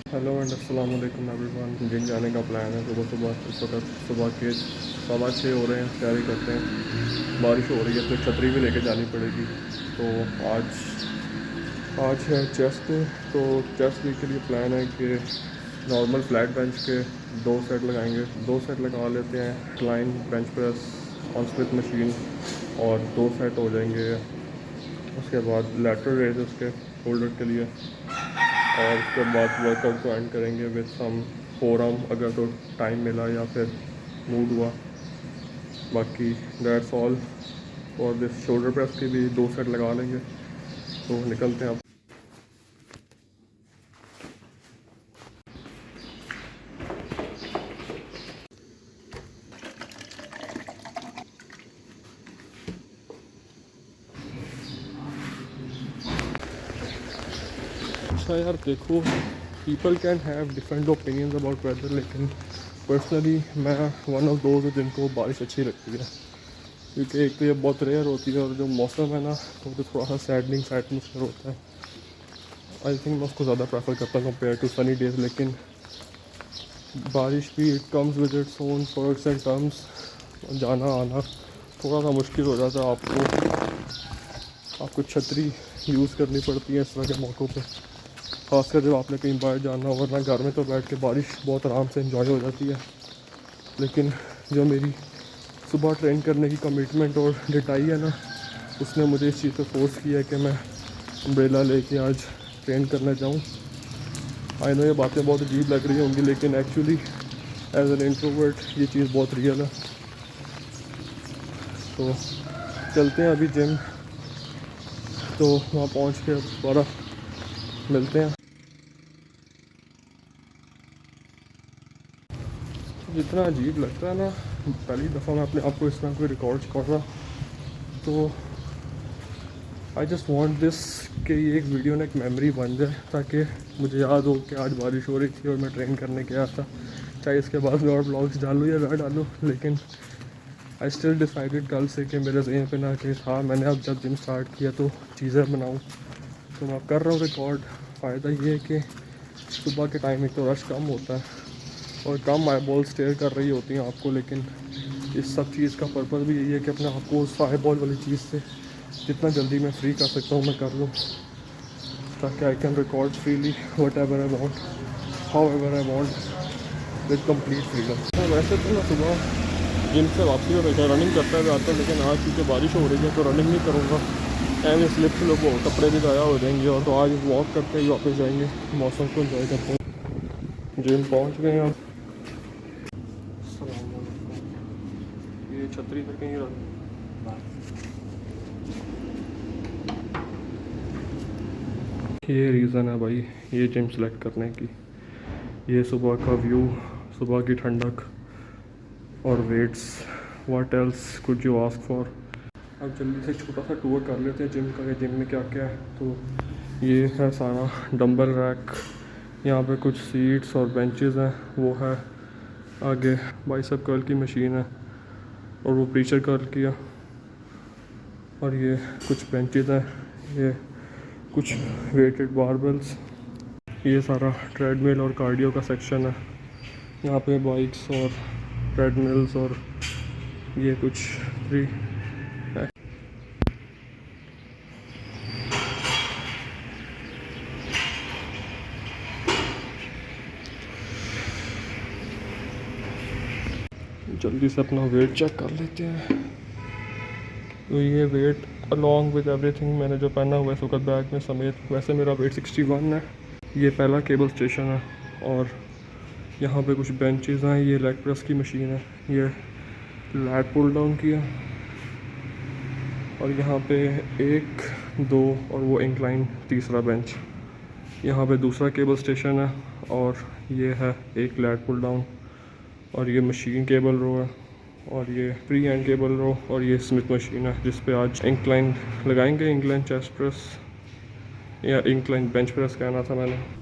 Hello and अस्सलाम वालेकुम everyone. Gym जाने का प्लान है सुबह सुबह। इस वक्त सुबह के 6:15 हो रहे हैं, तैयारी करते हैं। बारिश हो रही है तो छतरी भी लेके जानी पड़ेगी। तो आज आज है चेस्ट डे। तो चेस्ट डे के लिए प्लान है कि नॉर्मल फ्लैट बेंच के 2 सेट लगाएंगे। 2 सेट लगा लेते हैं, incline bench press on Smith machine, और 2 सेट हो जाएंगे। उसके बाद लैटरल रेज उसके शोल्डर के लिए, और उसके बाद वर्कआउट को एंड करेंगे विद सम फोरआर्म अगर तो टाइम मिला या फिर मूड हुआ। बाकी that's all for this. Shoulder press के भी 2 सेट लगा लेंगे। तो निकलते हैं अब। अच्छा यार देखो, people can have different opinions about whether, लेकिन पर्सनली मैं वन ऑफ दोज जिनको बारिश अच्छी लगती है। क्योंकि एक तो ये बहुत रेयर होती है, और जो मौसम है ना तो थोड़ा सा सैडनिंग सा एटमोसफेयर होता है। आई थिंक मैं उसको ज़्यादा प्रेफर करता हूँ कंपेयर टू सनी डेज। लेकिन बारिश भी it comes with its own perks and terms. जाना आना थोड़ा सा मुश्किल हो जाता है। आपको छतरी यूज़ करनी पड़ती है इस तरह के मौक़ों पे, खासकर जब आपने कहीं बाहर जाना हो। वरना घर में तो बैठ के बारिश बहुत आराम से इंजॉय हो जाती है। लेकिन जो मेरी सुबह ट्रेन करने की कमिटमेंट और डिटाई है ना, उसने मुझे इस चीज़ पे फोर्स किया है कि मैं अम्ब्रेला लेके आज ट्रेन करने जाऊँ। आई नो ये बातें बहुत अजीब लग रही होंगी, लेकिन एक्चुअली एज एन इंट्रोवर्ट ये चीज़ बहुत रियल है। तो चलते हैं अभी जिम, तो वहाँ पहुँच के दोबारा मिलते हैं। जितना अजीब लगता है ना, पहली दफ़ा मैं अपने आप को इस तरह कोई रिकॉर्ड कर रहा, तो आई जस्ट वांट दिस कि ये एक वीडियो ना एक मेमोरी बन जाए, ताकि मुझे याद हो कि आज बारिश हो रही थी और मैं ट्रेन करने गया था। चाहे इसके बाद मैं और ब्लॉग्स डालूँ या ना डालूँ, लेकिन आई स्टिल डिसाइडेड कल से कि मेरे ज़हन पे ना कि था मैंने अब जब जिम स्टार्ट किया तो चीज़ें बनाऊँ। तो मैं कर रहा हूँ रिकॉर्ड। फ़ायदा ये है कि सुबह के टाइम एक तो रश कम होता है और कम आई बॉल स्टेयर कर रही होती हैं आपको। लेकिन इस सब चीज़ का पर्पज़ भी यही है कि अपने आप को उस आई बॉल वाली चीज़ से जितना जल्दी मैं फ्री कर सकता हूँ मैं कर लूँ, ताकि I can record freely what ever I want, how ever I want, with complete freedom. वैसे तो मैं सुबह जिम से वापसी हो रही रनिंग करता हुआ आता हूँ, लेकिन आज क्योंकि बारिश हो रही है तो रनिंग नहीं करूँगा। एंड स्लिप स्लिप हो कपड़े भी ज़ाया हो जाएंगे, और तो आज वॉक करते ही वापस जाएंगे, मौसम को एंजॉय करते हैं। जिम पहुँच गए हम। ये छतरी पे कहीं रख, ये रीज़न है भाई ये जिम सेलेक्ट करने की। ये सुबह का व्यू, सुबह की ठंडक और weights, what else could you ask for. अब जल्दी से छोटा सा टूर कर लेते हैं जिम का, कि जिम में क्या क्या है। तो ये है सारा डंबल रैक, यहाँ पे कुछ सीट्स और बेंचेस हैं, वो है आगे बाइसेप कर्ल की मशीन है और वो प्रीशर कर्ल किया, और ये कुछ बेंचेस हैं, ये कुछ वेटेड बारबेल्स, ये सारा ट्रेडमिल और कार्डियो का सेक्शन है। यहाँ पे बाइक्स और ट्रेडमिल्स, और ये कुछ फ्री जल्दी से अपना वेट चेक कर लेते हैं। तो ये वेट अलॉन्ग विद एवरीथिंग मैंने जो पहना हुआ है सुकत बैग में समेत, वैसे मेरा वेट 61 है। ये पहला केबल स्टेशन है, और यहाँ पे कुछ बेंचेस हैं। ये लेग प्रेस की मशीन है, ये लैट पुल डाउन किया, और यहाँ पे 1 2 और वो इंक्लाइन तीसरा बेंच। यहाँ पे दूसरा केबल स्टेशन है, और ये है एक लैट पुल डाउन, और ये मशीन केबल रो है, और ये प्री एंड केबल रो, और ये स्मिथ मशीन है जिस पे आज इंक्लाइन लगाएंगे, इंक्लाइन चेस्ट प्रेस या इंक्लाइन बेंच प्रेस कहना था मैंने।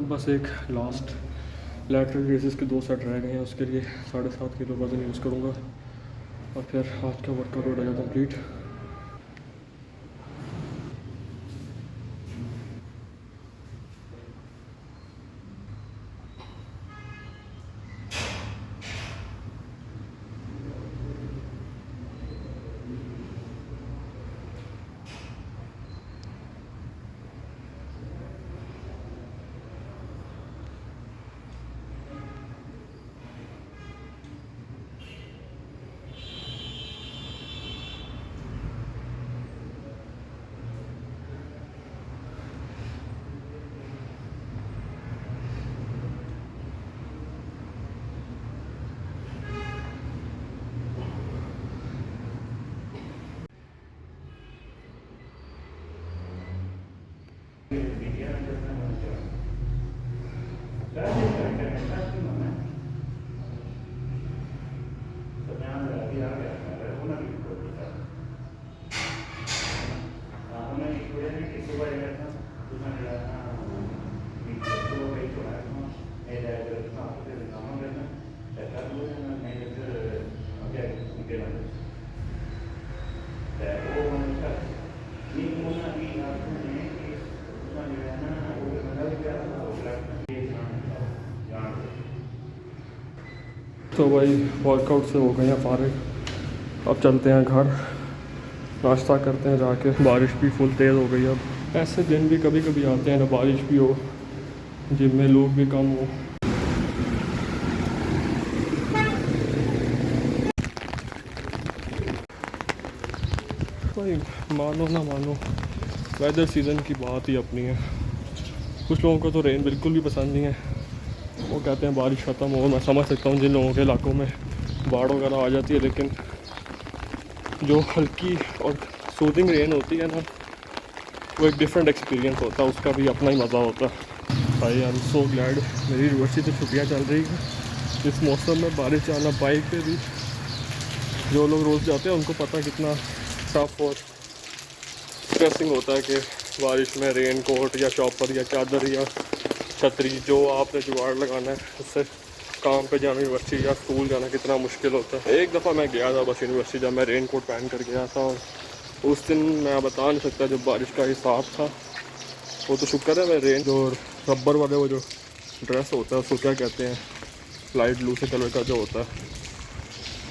अब बस एक लास्ट लैटरल रेसेस के 2 सेट रह गए हैं, उसके लिए 7.5 किलो वज़न यूज़ करूँगा और फिर आज का वर्कआउट हो जाएगा कंप्लीट। तो भाई वर्कआउट से हो गए हैं फारिग, अब चलते हैं घर, नाश्ता करते हैं जाके। बारिश भी फुल तेज़ हो गई। अब ऐसे दिन भी कभी कभी आते हैं ना बारिश भी हो, जिम में लोग भी कम हो। भाई मानो ना मानो, वेदर सीज़न की बात ही अपनी है। कुछ लोगों को तो रेन बिल्कुल भी पसंद नहीं है, वो कहते हैं बारिश ख़त्म हो। मैं समझ सकता हूँ जिन लोगों के इलाकों में बाढ़ वगैरह आ जाती है, लेकिन जो हल्की और सूदिंग रेन होती है ना, वो एक डिफरेंट एक्सपीरियंस होता है, उसका भी अपना ही मज़ा होता है। भाई आई एम सो ग्लैड मेरी यूनिवर्सिटी से छुट्टियाँ चल रही हैं। इस मौसम में बारिश आना, बाइक पे भी जो लोग रोज़ जाते हैं उनको पता है कितना टफ और स्ट्रेसिंग होता है कि बारिश में रेन कोट या शॉपर या चादर या छतरी जो आपने जुगाड़ लगाना है, उससे काम पे जाना, यूनिवर्सिटी या स्कूल जाना कितना मुश्किल होता है। एक दफ़ा मैं गया था बस यूनिवर्सिटी, जब मैं रेन कोट पहन कर गया था, और उस दिन मैं बता नहीं सकता जब बारिश का हिसाब था। वो तो शुक्र है मैं रेन जो रबर वाले वो जो ड्रेस होता है उसको क्या कहते हैं, लाइट ब्लू से कलर का जो होता है,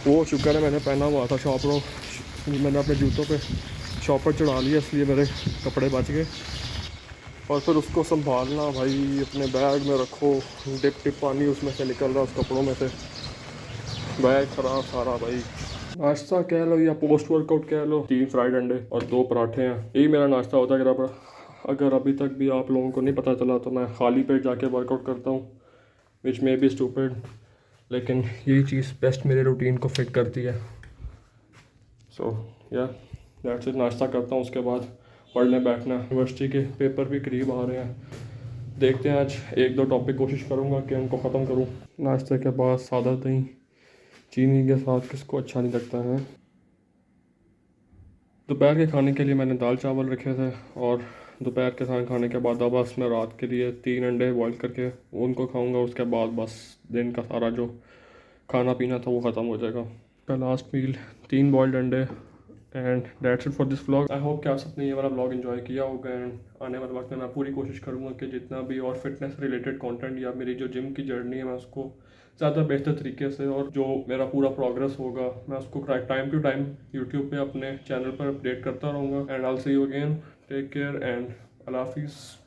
वो शुक्र है मैंने पहना हुआ था। शॉपर मैंने अपने जूतों पे शॉपर चढ़ा लिया, इसलिए मेरे कपड़े बच गए। और फिर उसको संभालना भाई, अपने बैग में रखो, डिप टिप पानी उसमें से निकल रहा उस कपड़ों में से, बैग ख़राब सारा भाई। नाश्ता कह लो या पोस्ट वर्कआउट कह लो, 3 फ्राइड अंडे और 2 पराठे हैं, यही मेरा नाश्ता होता है। अगर अभी तक भी आप लोगों को नहीं पता चला तो मैं खाली पेट जाके वर्कआउट करता हूँ, विच मे बी स्टूपिड, लेकिन यही चीज़ बेस्ट मेरे रूटीन को फिट करती है। सो या दैट्स इट। नाश्ता करता हूँ, उसके बाद पढ़ने बैठना। यूनिवर्सिटी के पेपर भी करीब आ रहे हैं, देखते हैं आज 1-2 टॉपिक कोशिश करूँगा कि उनको ख़त्म करूँ। नाश्ते के बाद सादा दही चीनी के साथ किसको अच्छा नहीं लगता है। दोपहर के खाने के लिए मैंने दाल चावल रखे थे, और दोपहर के खाने के बाद अब बस मैं रात के लिए 3 अंडे बॉईल करके उनको खाऊंगा। उसके बाद बस दिन का सारा जो खाना पीना था वो ख़त्म हो जाएगा। का लास्ट मील 3 बॉइल्ड अंडे, and that's it for this vlog. I hope कि आप सबने ये वाला व्लॉग एंजॉय किया होगा। एंड आने वाले वक्त में मैं पूरी कोशिश करूँगा कि जितना भी और फिटनेस रिलेटेड कंटेंट या मेरी जो जिम की जर्नी है मैं उसको ज़्यादा बेहतर तरीके से, और जो मेरा पूरा प्रोग्रेस होगा मैं उसको टाइम टू टाइम यूट्यूब पे अपने चैनल पर अपडेट करता रहूँगा। And I will see you again, take care and अल्लाह हाफिज़।